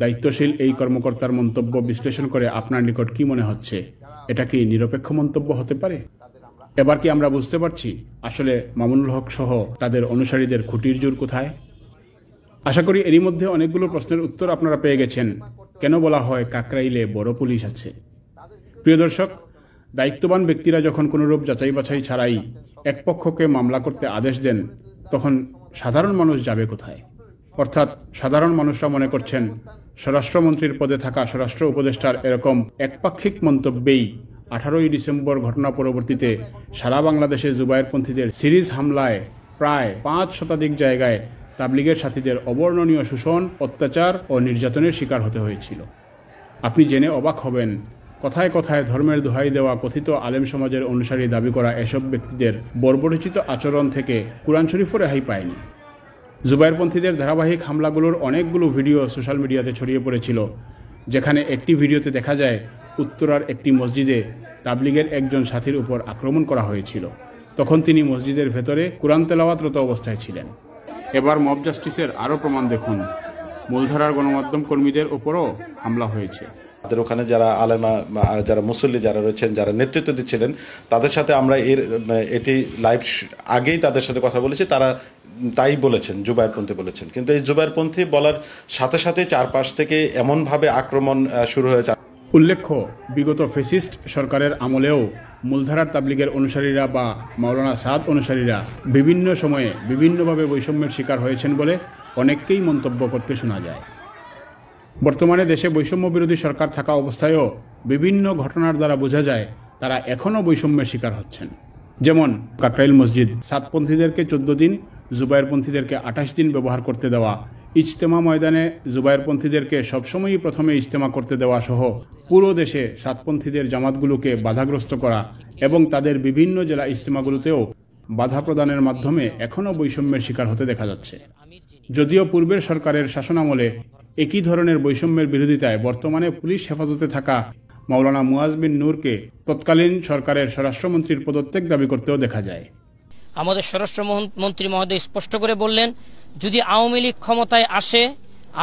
দায়িত্বশীল এই কর্মকর্তার মন্তব্য বিশ্লেষণ করে আপনার নিকট কি মনে হচ্ছে? এটা কি নিরপেক্ষ মন্তব্য হতে পারে? এবার কি আমরা বুঝতে পারছি আসলে মামুনুল হক সহ তাদের অনুসারীদের খুঁটির জোর কোথায়? আশা করি এরই মধ্যে অনেকগুলো প্রশ্নের উত্তর আপনারা পেয়ে গেছেন। কেন বলা হয় কাকরাইলে বড় পুলিশ আছে? প্রিয় দর্শক, দায়িত্ববান ব্যক্তিরা যখন কোনরূপ যাচাই বাছাই ছাড়াই এক পক্ষকে মামলা করতে আদেশ দেন, তখন সাধারণ মানুষ যাবে কোথায়? অর্থাৎ সাধারণ মানুষরা মনে করছেন স্বরাষ্ট্রমন্ত্রীর পদে থাকা স্বরাষ্ট্র উপদেষ্টার এরকম একপাক্ষিক মন্তব্যেই 18ই ডিসেম্বর ঘটনা পরবর্তীতে সারা বাংলাদেশে জুবায়েরপন্থীদের সিরিজ হামলায় প্রায় 5 শতাধিক জায়গায় তাবলিগের সাথীদের অবর্ণনীয় শোষণ, অত্যাচার ও নির্যাতনের শিকার হতে হয়েছিল। আপনি জেনে অবাক হবেন, কথায় কথায় ধর্মের দোহাই দেওয়া কথিত আলেম সমাজের অনুসারী দাবি করা এসব ব্যক্তিদের বর্বরচিত আচরণ থেকে কুরআন শরীফও রেহাই পায়নি। জুবায়েরপন্থীদের ধারাবাহিক হামলাগুলোর অনেকগুলো ভিডিও সোশ্যাল মিডিয়াতে ছড়িয়ে পড়েছিল, যেখানে একটি ভিডিওতে দেখা যায় উত্তরার একটি মসজিদে তাবলিগের একজন সাথীর উপর আক্রমণ করা হয়েছিল। তখন তিনি মসজিদের ভেতরে কুরআন তেলাওয়াতরত অবস্থায় ছিলেন। এবার মব জাস্টিসের আরও প্রমাণ দেখুন, মূলধারার গণমাধ্যম কর্মীদের উপরও হামলা হয়েছে। আমাদের ওখানে যারা আলেমা, যারা মুসল্লি যারা রয়েছেন, যারা নেতৃত্ব দিচ্ছিলেন, তাদের সাথে আমরা এটি লাইভ আগেই তাদের সাথে কথা বলেছি। তারা তাই বলেছেন, জুবায়েরপন্থী বলেছেন। কিন্তু এই জুবায়েরপন্থী বলার সাথে সাথে চারপাশ থেকে এমনভাবে আক্রমণ শুরু হয়েছে। উল্লেখ্য, বিগত ফ্যাসিস্ট সরকারের আমলেও মূলধারার তাবলিগের অনুসারীরা বা মাওলানা সাদ অনুসারীরা বিভিন্ন সময়ে বিভিন্নভাবে বৈষম্যের শিকার হয়েছেন বলে অনেককেই মন্তব্য করতে শোনা যায়। বর্তমানে দেশে বৈষম্য বিরোধী সরকার থাকা অবস্থায়ও বিভিন্ন ঘটনার দ্বারা বোঝা যায় তারা এখনও বৈষম্যের শিকার হচ্ছেন। যেমন কাকরাইল মসজিদ, সাতপন্থীদেরকে 14 দিন, জুবায়েরপন্থীদেরকে 28 দিন ব্যবহার করতে দেওয়া, ইজতেমা ময়দানে জুবায়েরপন্থীদেরকে সবসময়ই প্রথমে ইজতেমা করতে দেওয়া সহ পুরো দেশে সাতপন্থীদের জামাতগুলোকে বাধাগ্রস্ত করা এবং তাদের বিভিন্ন জেলা ইজতেমাগুলোতেও বাধা প্রদানের মাধ্যমে এখনও বৈষম্যের শিকার হতে দেখা যাচ্ছে। যদিও পূর্বের সরকারের শাসনামলে একই ধরনের বৈষম্যের বিরোধিতায় বর্তমানে পুলিশ হেফাজতে থাকা মাওলানা মুয়াজ বিন নূরকে তৎকালীন সরকারের স্বরাষ্ট্রমন্ত্রীর পদত্যাগ দাবি করতেও দেখা যায়। আমাদের স্বরাষ্ট্রমন্ত্রী মহোদয় স্পষ্ট করে বললেন, যদি আওয়ামী লীগ ক্ষমতায় আসে,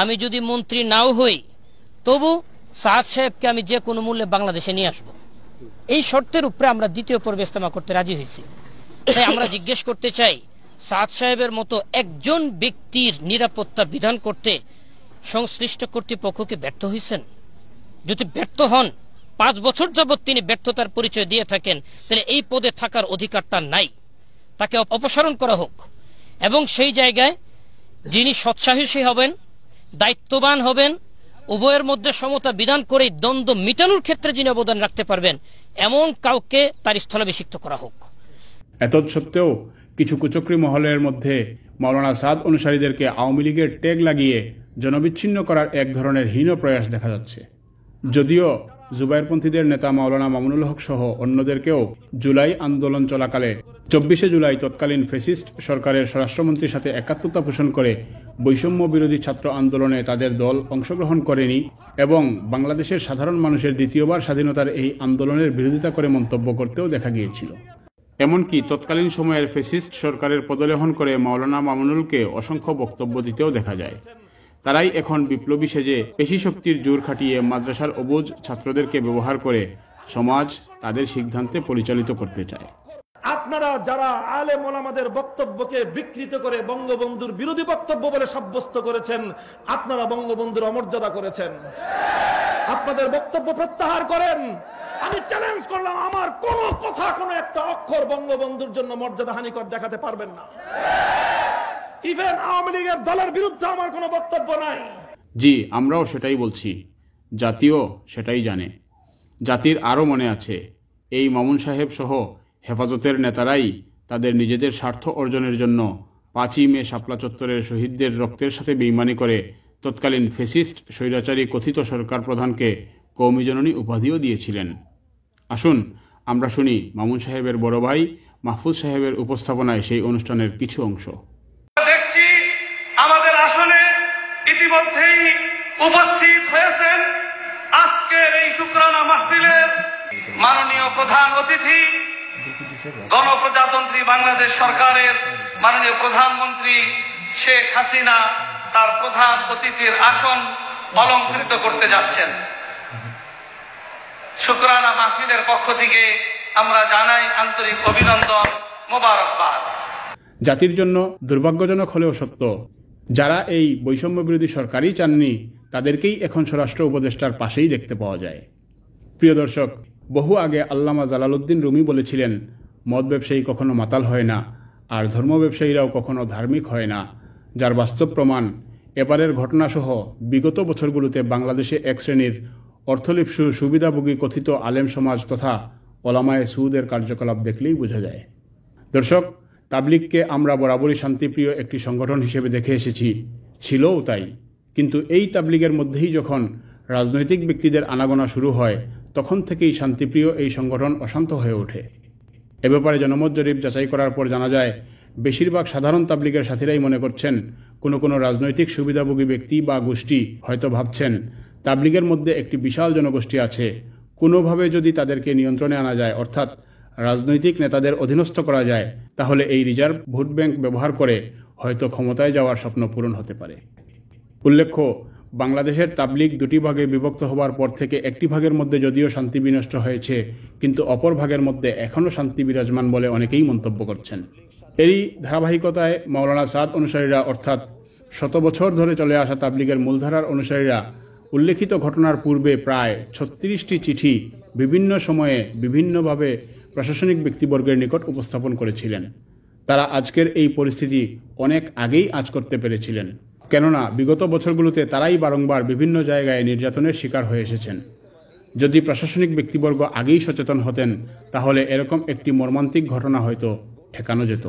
আমি যদি মন্ত্রী নাও হই, তবু সাদ সাহেবকে আমি যে কোনো মূল্যে বাংলাদেশে নিয়ে আসব। এই শর্তের উপরে আমরা দ্বিতীয় পর্বে ইজতেমা করতে রাজি হয়েছি। তাই আমরা জিজ্ঞেস করতে চাই, সাদ সাহেবের মতো একজন ব্যক্তির নিরাপত্তা বিধান করতে সংশ্লিষ্ট কর্তৃপক্ষকে ব্যর্থ হয়েছেন? যদি ব্যর্থ হন, 5 বছর যাবৎ তিনি ব্যর্থতার পরিচয় দিয়ে থাকেন, তাহলে এই পদে থাকার অধিকার তার নাই। তাকে অপসারণ করা হোক এবং সেই জায়গায় যিনি সৎসাহসী হবেন, দায়িত্ববান হবেন, উভয়ের মধ্যে সমতা বিধান করে দ্বন্দ্ব মিটানোর ক্ষেত্রে যিনি অবদান রাখতে পারবেন, এমন কাউকে তার স্থলাভিষিক্ত করা হোক। এতৎসত্ত্বেও কিছু কুচক্রী মহলের মধ্যে মাওলানা সাদ অনুসারীদেরকে আওয়ামী লীগের ট্যাগ লাগিয়ে জনবিচ্ছিন্ন করার এক ধরনের হীন প্রয়াস দেখা যাচ্ছে। যদিও জুবায়েরপন্থীদের নেতা মাওলানা মামুনুল হক সহ অন্যদেরকেও জুলাই আন্দোলন চলাকালে 24শে জুলাই তৎকালীন ফ্যাসিস্ট সরকারের স্বরাষ্ট্রমন্ত্রীর সাথে একাত্মতা পোষণ করে বৈষম্য বিরোধী ছাত্র আন্দোলনে তাদের দল অংশগ্রহণ করেনি এবং বাংলাদেশের সাধারণ মানুষের দ্বিতীয়বার স্বাধীনতার এই আন্দোলনের বিরোধিতা করে মন্তব্য করতেও দেখা গিয়েছিল। এমনকি তৎকালীন সময়ের ফ্যাসিস্ট সরকারের পদলেহন করে মাওলানা মামুনুলকে অসংখ্য বক্তব্য দিতেও দেখা যায়। তারাই এখন বিপ্লবী সেজে পেশি শক্তির জোর খাটিয়ে মাদ্রাসার অবুঝ ছাত্রদেরকে ব্যবহার করে সমাজ তাদের সিদ্ধান্তে পরিচালিত করতে চায়। আপনারা যারা আলেম ওলামাদের বক্তব্যকে বিকৃত করে বঙ্গবন্ধুর বিরোধী বক্তব্য বলে সাব্যস্ত করেছেন, আপনারা বঙ্গবন্ধুর অমর্যাদা করেছেন। আপনাদের বক্তব্য প্রত্যাহার করেন। আমি চ্যালেঞ্জ করলাম, আমার কোনো কথা, কোনো একটা অক্ষর বঙ্গবন্ধুর জন্য মর্যাদা হানিকর দেখাতে পারবেন না। ইভেন আওয়ামী লীগের দলের বিরুদ্ধে আমার কোনো বক্তব্য নাই। জি, আমরাও সেটাই বলছি, জাতীয় সেটাই জানে। জাতির আরও মনে আছে, এই মামুন সাহেব সহ হেফাজতের নেতারাই তাদের নিজেদের স্বার্থ অর্জনের জন্য 5ই মে শাপলা চত্বরের শহীদদের রক্তের সাথে বেইমানি করে তৎকালীন ফ্যাসিস্ট স্বৈরাচারী কথিত সরকার প্রধানকে কওমি জননী উপাধিও দিয়েছিলেন। আসুন আমরা শুনি মামুন সাহেবের বড় ভাই মাহফুজ সাহেবের উপস্থাপনায় সেই অনুষ্ঠানের কিছু অংশ। দেখছি আমাদের আসনে ইতিমধ্যেই উপস্থিত হয়েছেন আজকের এই শুকরানা মাহফিলের মাননীয় প্রধান অতিথি, গণপ্রজাতন্ত্রী বাংলাদেশ সরকারের মাননীয় প্রধানমন্ত্রী শেখ হাসিনা তার প্রধান অতিথির আসন অলংকৃত করতে যাচ্ছেন। শুকরানা মাহফিলের পক্ষ থেকে আমরা জানাই আন্তরিক অভিনন্দন, মোবারকবাদ। জাতির জন্য দুর্ভাগ্যজনক হলেও সত্য, যারা এই বৈষম্য বিরোধী সরকারই চাননি তাদেরকেই এখন স্বরাষ্ট্র উপদেষ্টার পাশেই দেখতে পাওয়া যায়। প্রিয় দর্শক, বহু আগে আল্লামা জালালউদ্দিন রুমি বলেছিলেন, মদ ব্যবসায়ী কখনো মাতাল হয় না, আর ধর্ম ব্যবসায়ীরাও কখনো ধার্মিক হয় না, যার বাস্তব প্রমাণ এবারের ঘটনাসহ বিগত বছরগুলোতে বাংলাদেশে এক শ্রেণীর অর্থলিপ্সু সুবিধাভোগী কথিত আলেম সমাজ তথা ওলামায়ে সুদের কার্যকলাপ দেখলেই বোঝা যায়। দর্শক, তাবলিগকে আমরা বরাবরই শান্তিপ্রিয় একটি সংগঠন হিসেবে দেখে এসেছি, ছিলও তাই। কিন্তু এই তাবলিগের মধ্যেই যখন রাজনৈতিক ব্যক্তিদের আনাগোনা শুরু হয়, তখন থেকেই শান্তিপ্রিয় এই সংগঠন অশান্ত হয়ে ওঠে। এ ব্যাপারে জনমত জরিপ যাচাই করার পর জানা যায়, বেশিরভাগ সাধারণ তাবলিগের সাথীরাই মনে করছেন, কোনো রাজনৈতিক সুবিধাভোগী ব্যক্তি বা গোষ্ঠী হয়তো ভাবছেন তাবলিগের মধ্যে একটি বিশাল জনগোষ্ঠী আছে, কোনোভাবে যদি তাদেরকে নিয়ন্ত্রণে আনা যায়, অর্থাৎ রাজনৈতিক নেতাদের অধীনস্থ করা যায়, তাহলে এই রিজার্ভ ভোট ব্যাংক ব্যবহার করে হয়তো ক্ষমতায় যাওয়ার স্বপ্ন পূরণ হতে পারে। উল্লেখ্য, বাংলাদেশের তাবলিগ দুটি ভাগে বিভক্ত হবার পর থেকে একটি ভাগের মধ্যে যদিও শান্তি বিনষ্ট হয়েছে, কিন্তু অপর ভাগের মধ্যে এখনও শান্তি বিরাজমান বলে অনেকেই মন্তব্য করছেন। এরই ধারাবাহিকতায় মাওলানা সাদ অনুসারীরা, অর্থাৎ 100 বছর ধরে চলে আসা তাবলিগের মূলধারার অনুসারীরা উল্লেখিত ঘটনার পূর্বে প্রায় 36টি চিঠি বিভিন্ন সময়ে বিভিন্নভাবে প্রশাসনিক ব্যক্তিবর্গের নিকট উপস্থাপন করেছিলেন। তারা আজকের এই পরিস্থিতি অনেক আগেই আঁচ করতে পেরেছিলেন। কেননা বিগত বছরগুলোতে তারাই বারংবার বিভিন্ন জায়গায় নির্যাতনের শিকার হয়ে এসেছেন। যদি প্রশাসনিক ব্যক্তিবর্গ আগেই সচেতন হতেন তাহলে এরকম একটি মর্মান্তিক ঘটনা হয়তো ঠেকানো যেত।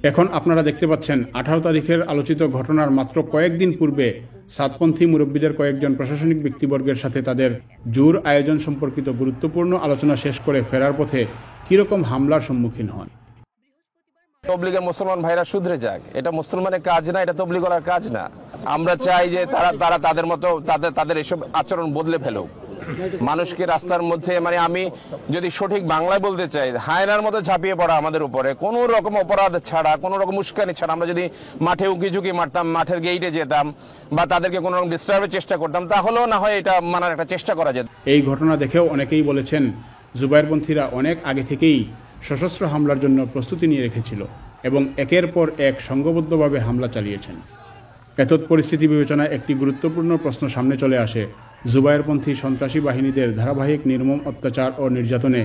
এখন আপনারা দেখতে পাচ্ছেন 18 তারিখের আলোচিত ঘটনার মাত্র কয়েকদিন পূর্বে সাতপন্থী মুরব্বীদের কয়েকজন প্রশাসনিক ব্যক্তিবর্গের সাথে তাদের জোর আয়োজন সম্পর্কিত গুরুত্বপূর্ণ আলোচনা শেষ করে ফেরার পথে কিরকম হামলার সম্মুখীন হন। তবলিগের মুসলমান ভাইরা শুধরে যাক, এটা মুসলমানের কাজ না, এটা তবলিগের কাজ না। আমরা চাই যে তারা তাদের মতো তাদের এসব আচরণ বদলে ফেলুক, মানুষকে রাস্তার মধ্যে, মানে আমি যদি সঠিক বাংলায় বলতে চাই, হায়নার মতো ঝাঁপিয়ে পড়া আমাদের উপরে, কোনো রকম অপরাধ ছাড়া, কোনো রকম উস্কানি ছাড়া আমরা যদি মাঠে উকিঝুঁকি মারতাম, মাঠের গেইটে যেতাম বা তাদেরকে কোনো রকম ডিস্টার্বের চেষ্টা করতাম, তাহলেও না হয় এটা মানার একটা চেষ্টা করা যেত। এই ঘটনা দেখেও অনেকেই বলেছেন জুবায়েরপন্থীরা অনেক আগে থেকেই সশস্ত্র হামলার জন্য প্রস্তুতি নিয়ে রেখেছিল এবং একের পর এক সংঘবদ্ধভাবে হামলা চালিয়েছেন। এতদ পরিস্থিতি বিবেচনায় একটি গুরুত্বপূর্ণ প্রশ্ন সামনে চলে আসে, জুবায়েরপন্থী সন্ত্রাসী বাহিনীদের ধারাবাহিক নির্মম অত্যাচার ও নির্যাতনে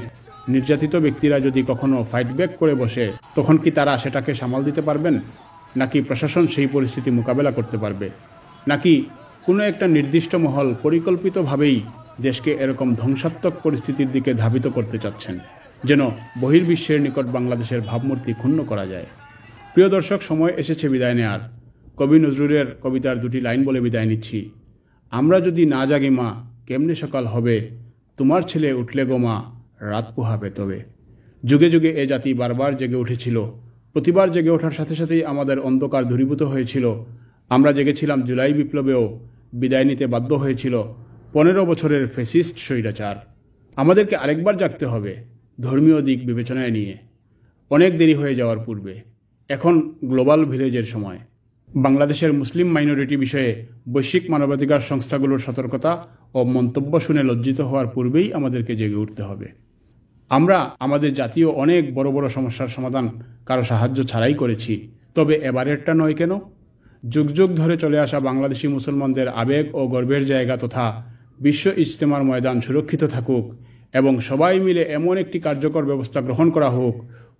নির্যাতিত ব্যক্তিরা যদি কখনো ফাইট ব্যাক করে বসে, তখন কি তারা সেটাকে সামাল দিতে পারবেন, নাকি প্রশাসন সেই পরিস্থিতি মোকাবেলা করতে পারবে, নাকি কোনো একটা নির্দিষ্ট মহল পরিকল্পিতভাবেই দেশকে এরকম ধ্বংসাত্মক পরিস্থিতির দিকে ধাবিত করতে চাচ্ছেন যেন বহির্বিশ্বের নিকট বাংলাদেশের ভাবমূর্তি ক্ষুণ্ণ করা যায়। প্রিয় দর্শক, সময় এসেছে বিদায় নেয়ার। কবি নজরুলের কবিতার দুটি লাইন বলে বিদায় নিচ্ছি। আমরা যদি না জাগি মা, কেমনে সকাল হবে, তোমার ছেলে উঠলে গো মা, রাত পোহাবে তবে। যুগে যুগে এ জাতি বারবার জেগে উঠেছিল, প্রতিবার জেগে ওঠার সাথে সাথেই আমাদের অন্ধকার দূরীভূত হয়েছিল। আমরা জেগেছিলাম জুলাই বিপ্লবেও, বিদায় নিতে বাধ্য হয়েছিল 15 বছরের ফ্যাসিস্ট স্বৈরাচার। আমাদেরকে আরেকবার জাগতে হবে, ধর্মীয় দিক বিবেচনায় নিয়ে। অনেক দেরি হয়ে যাওয়ার পূর্বে এখন গ্লোবাল ভিলেজের সময়। বাংলাদেশের মুসলিম মাইনরিটি বিষয়ে বৈশ্বিক মানবাধিকার সংস্থাগুলোর সতর্কতা ও মন্তব্য শুনে লজ্জিত হওয়ার পূর্বেই আমাদেরকে জেগে উঠতে হবে। আমরা আমাদের জাতীয় অনেক বড় বড় সমস্যার সমাধান কারো সাহায্য ছাড়াই করেছি, তবে এবারেরটা নয় কেন? যুগ যুগ ধরে চলে আসা বাংলাদেশি মুসলমানদের আবেগ ও গর্বের জায়গা তথা বিশ্ব ইজতেমার ময়দান সুরক্ষিত থাকুক এবং সবাই মিলে এমন একটি কার্যকর ব্যবস্থা গ্রহণ করা হোক,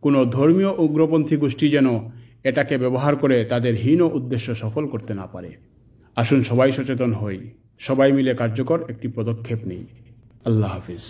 কোনো ধর্মীয় উগ্রপন্থী গোষ্ঠী যেন এটাকে ব্যবহার করে তাদের হীন উদ্দেশ্য সফল করতে না পারে। আসুন সবাই সচেতন হই, সবাই মিলে কার্যকর একটি পদক্ষেপ নেই। আল্লাহ হাফিজ।